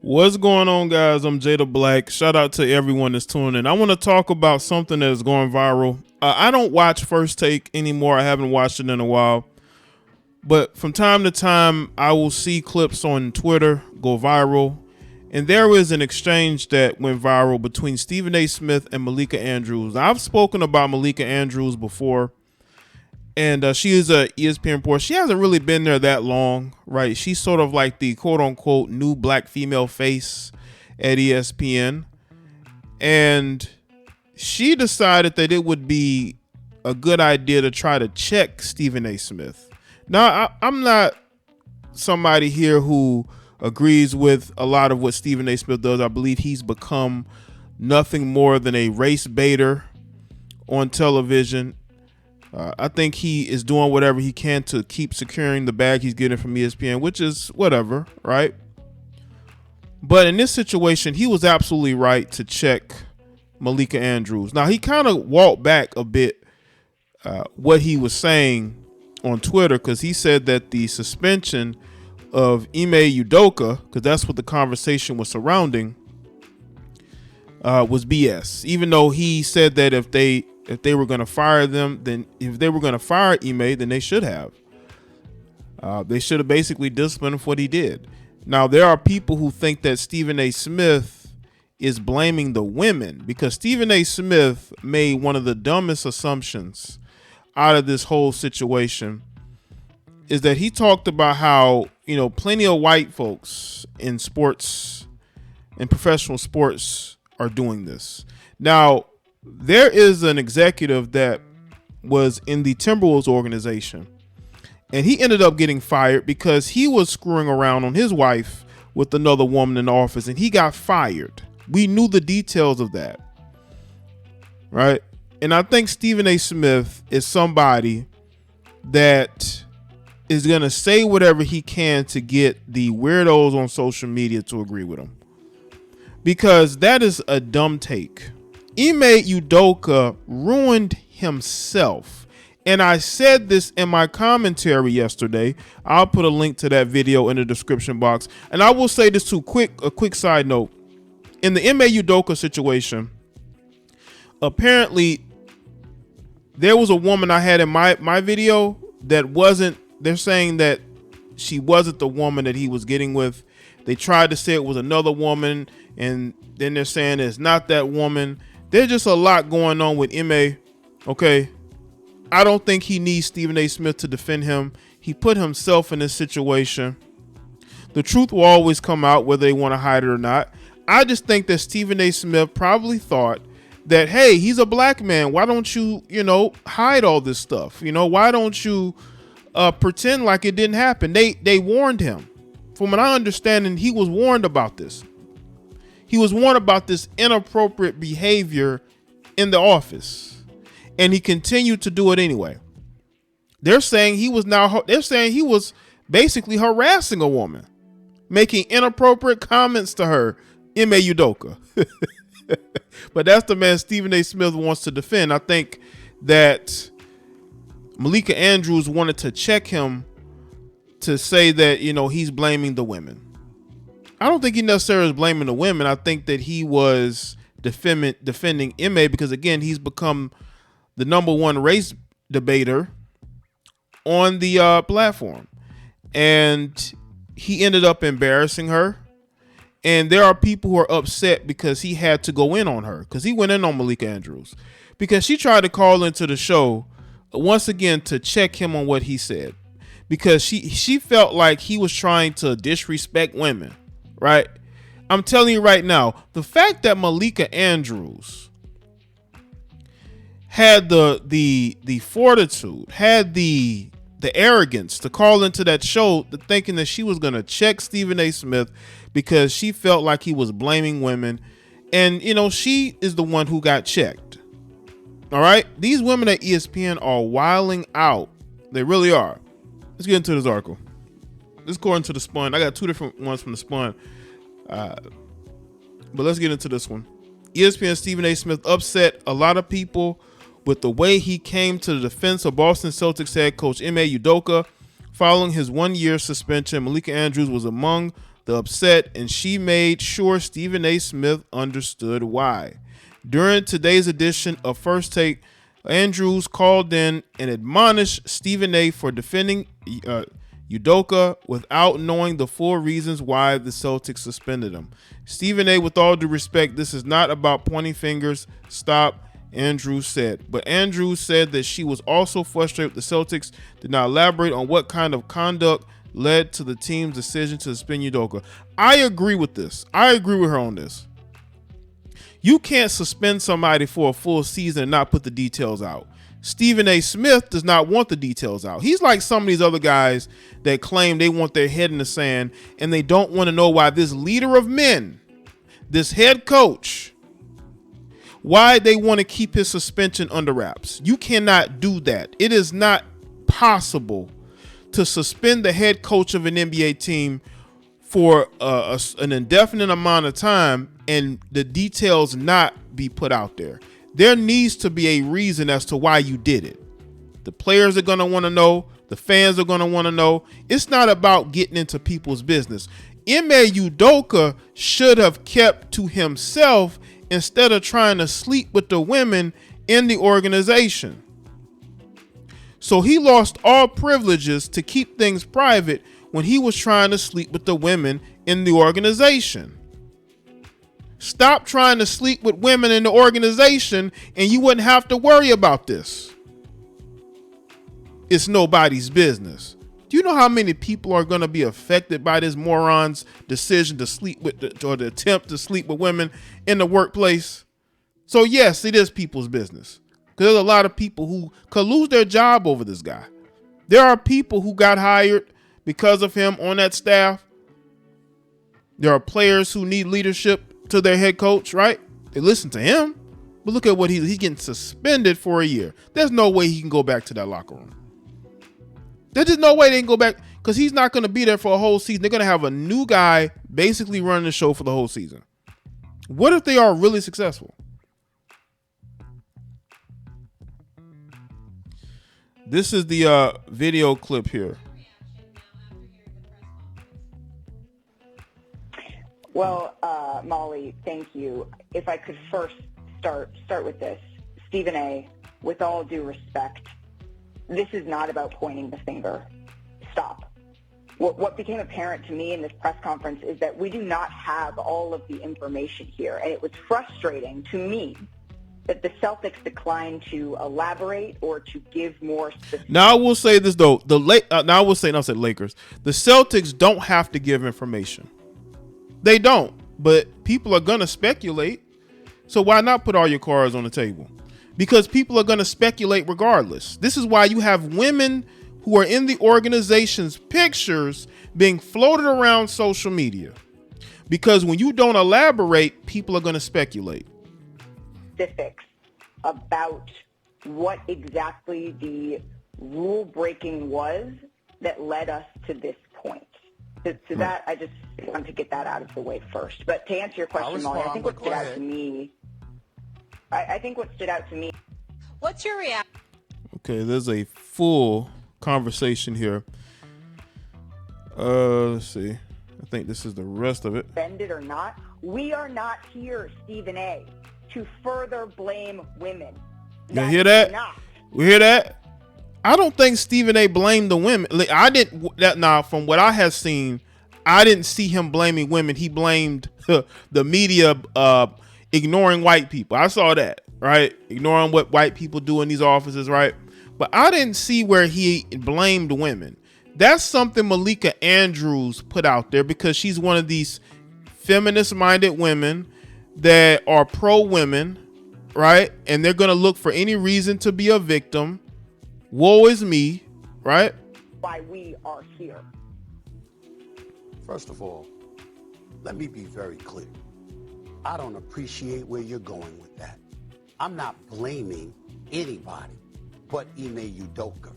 What's going on, guys? I'm Jada Black. Shout out to everyone that's tuning in. I want to talk about something that is going viral. I don't watch First Take anymore. I haven't watched it in a while. But from time to time, I will see clips on Twitter go viral. And there is an exchange that went viral between Stephen A. Smith and Malika Andrews. Now, I've spoken about Malika Andrews before. And she is a ESPN reporter. She hasn't really been there that long, right? She's sort of like the quote-unquote new black female face at ESPN. And she decided that it would be a good idea to try to check Stephen A. Smith. Now, I'm not somebody here who agrees with a lot of what Stephen A. Smith does. I believe he's become nothing more than a race baiter on television. I think he is doing whatever he can to keep securing the bag he's getting from ESPN, which is whatever, right? But in this situation, he was absolutely right to check Malika Andrews. Now, he kind of walked back a bit what he was saying on Twitter, because he said that the suspension of Ime Udoka, because that's what the conversation was surrounding, was BS. Even though he said that if they were going to fire them, then if they were going to fire Ime, then they should have. They should have basically disciplined him for what he did. Now, there are people who think that Stephen A. Smith is blaming the women, because Stephen A. Smith made one of the dumbest assumptions out of this whole situation, is that he talked about how, plenty of white folks in sports and professional sports are doing this. Now, there is an executive that was in the Timberwolves organization, and he ended up getting fired because he was screwing around on his wife with another woman in the office, and he got fired. We knew the details of that, right? And I think Stephen A. Smith is somebody that is going to say whatever he can to get the weirdos on social media to agree with him, because that is a dumb take. Ime Udoka ruined himself. And I said this in my commentary yesterday. I'll put a link to that video in the description box. And I will say this too, a quick side note. In the Ime Udoka situation, apparently there was a woman I had in my video that wasn't, they're saying that she wasn't the woman that he was getting with. They tried to say it was another woman, and then they're saying it's not that woman. There's just a lot going on with Ime. Okay, I don't think he needs Stephen A. Smith to defend him. He put himself in this situation. The truth will always come out, whether they want to hide it or not. I just think that Stephen A. Smith probably thought that, hey, he's a black man. Why don't you, hide all this stuff? Why don't you pretend like it didn't happen? They warned him. From what I understand, he was warned about this. He was warned about this inappropriate behavior in the office, and he continued to do it anyway. They're saying he was basically harassing a woman, making inappropriate comments to her, Ime Udoka. But that's the man Stephen A. Smith wants to defend. I think that Malika Andrews wanted to check him to say that, he's blaming the women. I don't think he necessarily is blaming the women. I think that he was defending Ime because, again, he's become the number one race debater on the platform. And he ended up embarrassing her. And there are people who are upset because he had to go in on her, because he went in on Malika Andrews because she tried to call into the show once again to check him on what he said, because she felt like he was trying to disrespect women. Right. I'm telling you right now, the fact that Malika Andrews had the fortitude, had the arrogance to call into that show, thinking that she was going to check Stephen A. Smith because she felt like he was blaming women. And, she is the one who got checked. All right. These women at ESPN are wilding out. They really are. Let's get into this article. This according to the Spun. I got two different ones from the Spun. But let's get into this one. ESPN Stephen A. Smith upset a lot of people with the way he came to the defense of Boston Celtics head coach Ime Udoka following his 1-year suspension. Malika Andrews was among the upset, and she made sure Stephen A. Smith understood why. During today's edition of First Take, Andrews called in and admonished Stephen A. for defending Udoka without knowing the full reasons why the Celtics suspended him. Stephen A., with all due respect, this is not about pointing fingers. Stop, Andrews said. But Andrews said that she was also frustrated the Celtics did not elaborate on what kind of conduct led to the team's decision to suspend Udoka. I agree with this. I agree with her on this. You can't suspend somebody for a full season and not put the details out. Stephen A. Smith does not want the details out. He's like some of these other guys that claim they want their head in the sand and they don't want to know why this leader of men, this head coach, why they want to keep his suspension under wraps. You cannot do that. It is not possible to suspend the head coach of an NBA team for an indefinite amount of time and the details not be put out there. There needs to be a reason as to why you did it. The players are going to want to know. The fans are going to want to know. It's not about getting into people's business. Ime Udoka should have kept to himself instead of trying to sleep with the women in the organization. So he lost all privileges to keep things private when he was trying to sleep with the women in the organization. Stop trying to sleep with women in the organization and you wouldn't have to worry about this. It's nobody's business. Do you know how many people are going to be affected by this moron's decision to sleep with or the attempt to sleep with women in the workplace? So yes, it is people's business. Because there's a lot of people who could lose their job over this guy. There are people who got hired because of him on that staff. There are players who need leadership to their head coach, right? They listen to him, but look at what he's getting suspended for a year. There's no way he can go back to that locker room. There's just no way they can go back because he's not going to be there for a whole season. They're going to have a new guy basically running the show for the whole season. What if they are really successful? This is the video clip here. Well, Molly, thank you. If I could first start with this. Stephen A., with all due respect, this is not about pointing the finger. Stop. What became apparent to me in this press conference is that we do not have all of the information here, and it was frustrating to me that the Celtics declined to elaborate or to give more specific. Now I will say this though, Lakers. The Celtics don't have to give information. They don't, but people are gonna speculate. So why not put all your cards on the table? Because people are gonna speculate regardless. This is why you have women who are in the organization's pictures being floated around social media. Because when you don't elaborate, people are gonna speculate. Specifics about what exactly the rule breaking was that led us to this point. So that I just wanted to get that out of the way first. But to answer your question, Molly, I think what stood out to me. I think what stood out to me. What's your reaction? Okay, there's a full conversation here. Let's see. I think this is the rest of it. Offended or not, we are not here, Stephen A., to further blame women. You hear that? We hear that? I don't think Stephen A. blamed the women. I didn't. From what I have seen, I didn't see him blaming women. He blamed the media ignoring white people. I saw that, right? Ignoring what white people do in these offices, right? But I didn't see where he blamed women. That's something Malika Andrews put out there because she's one of these feminist-minded women that are pro-women, right? And they're going to look for any reason to be a victim. Woe is me, right? Why we are here. First of all, let me be very clear. I don't appreciate where you're going with that. I'm not blaming anybody but Ime Udoka.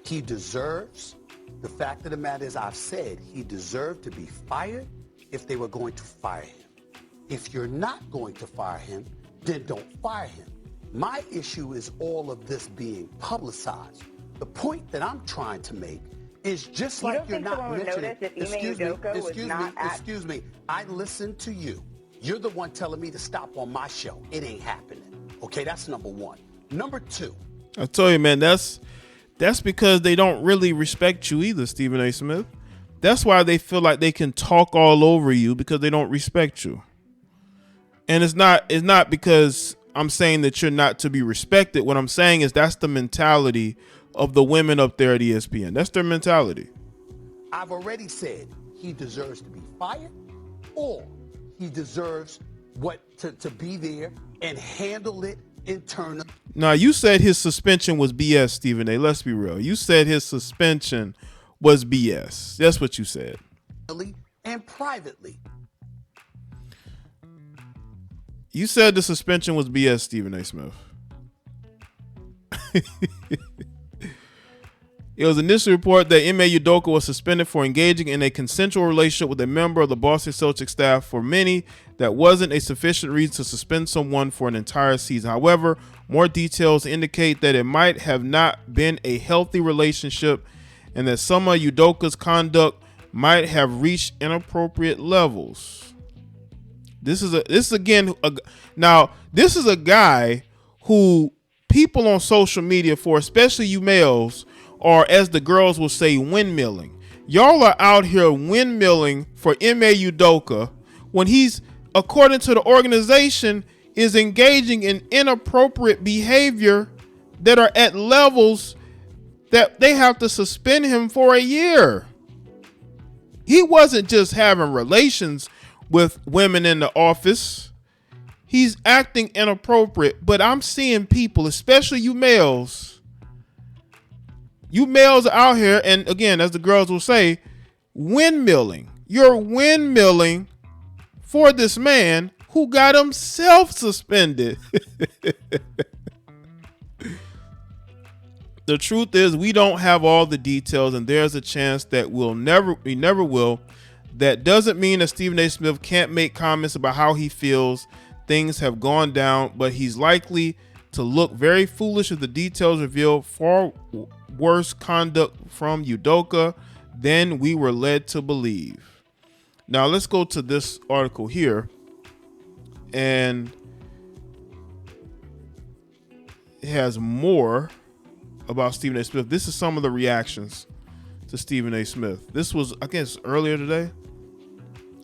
He deserves, the fact of the matter is I've said he deserved to be fired if they were going to fire him. If you're not going to fire him, then don't fire him. My issue is all of this being publicized. The point that I'm trying to make is just You like don't you're think not someone would mentioning. notice if Ime Udoka was not at... Excuse me. I listened to you. You're the one telling me to stop on my show. It ain't happening. Okay, that's number one. Number two. I tell you, man, that's because they don't really respect you either, Stephen A. Smith. That's why they feel like they can talk all over you, because they don't respect you. And it's not because I'm saying that you're not to be respected. What I'm saying is that's the mentality of the women up there at ESPN. That's their mentality. I've already said he deserves to be fired, or he deserves to be there and handle it internally. Now, you said his suspension was BS, Stephen A. Let's be real. You said his suspension was BS. That's what you said. And privately. You said the suspension was BS, Stephen A. Smith. It was initially reported that Ime Udoka was suspended for engaging in a consensual relationship with a member of the Boston Celtics staff. For many, that wasn't a sufficient reason to suspend someone for an entire season. However, more details indicate that it might have not been a healthy relationship and that some of Udoka's conduct might have reached inappropriate levels. This is a guy who people on social media, for especially you males, or as the girls will say, windmilling. Y'all are out here windmilling for Ime Udoka when he's, according to the organization, is engaging in inappropriate behavior that are at levels that they have to suspend him for a year. He wasn't just having relations with women in the office. He's acting inappropriate. But I'm seeing people, especially you males are out here, and again, as the girls will say, windmilling. You're windmilling for this man who got himself suspended. The truth is, we don't have all the details, and there's a chance that we never will. That doesn't mean that Stephen A. Smith can't make comments about how he feels things have gone down, but he's likely to look very foolish if the details reveal far worse conduct from Udoka than we were led to believe. Now let's go to this article here, and it has more about Stephen A. Smith. This is some of the reactions to Stephen A. Smith. This was, I guess, earlier today.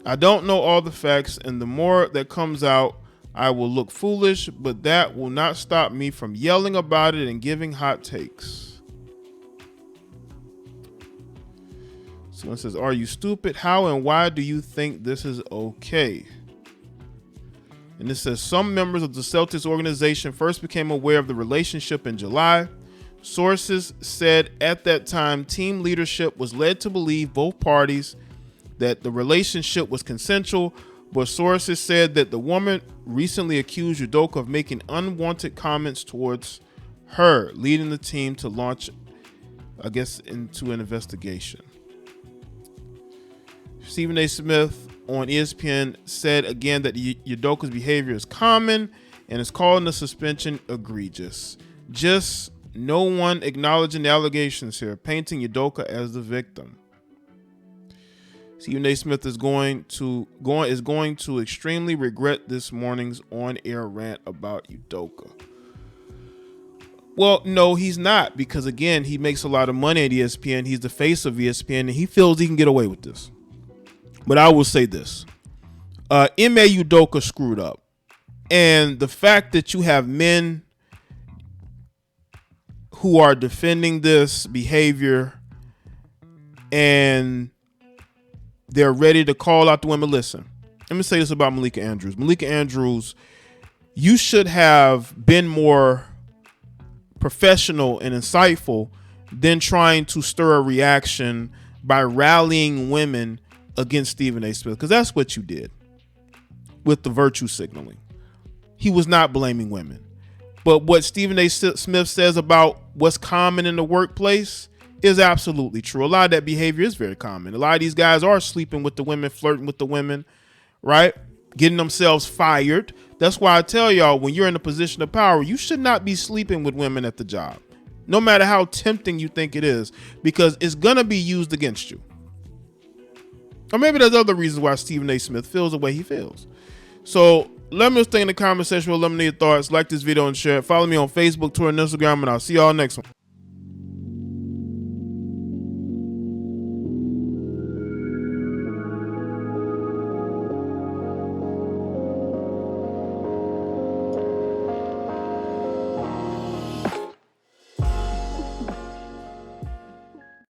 I don't know all the facts, and the more that comes out, I will look foolish, but that will not stop me from yelling about it and giving hot takes. Someone says, are you stupid? How and why do you think this is okay? And it says, some members of the Celtics organization first became aware of the relationship in July. Sources said at that time, team leadership was led to believe both parties that the relationship was consensual, but sources said that the woman recently accused Udoka of making unwanted comments towards her, leading the team to launch, I guess, into an investigation. Stephen A. Smith on ESPN said again that Udoka's behavior is common and is calling the suspension egregious. Just no one acknowledging the allegations here, painting Udoka as the victim. Stephen A. Smith is going to extremely regret this morning's on-air rant about Udoka. Well, no, he's not, because again, he makes a lot of money at ESPN. He's the face of ESPN, and he feels he can get away with this. But I will say this. Ime Udoka screwed up. And the fact that you have men who are defending this behavior and they're ready to call out the women. Listen, let me say this about Malika Andrews. Malika Andrews, you should have been more professional and insightful than trying to stir a reaction by rallying women against Stephen A. Smith, because that's what you did with the virtue signaling. He was not blaming women. But what Stephen A. Smith says about what's common in the workplace is absolutely true. A lot of that behavior is very common. A lot of these guys are sleeping with the women, flirting with the women, right? Getting themselves fired. That's why I tell y'all, when you're in a position of power, you should not be sleeping with women at the job. no matter how tempting you think it is, because it's gonna be used against you. Or maybe there's other reasons why Stephen A. Smith feels the way he feels. So let me know in the comment section. Let me know your thoughts. Like this video and share it. Follow me on Facebook, Twitter, and Instagram, and I'll see y'all next one.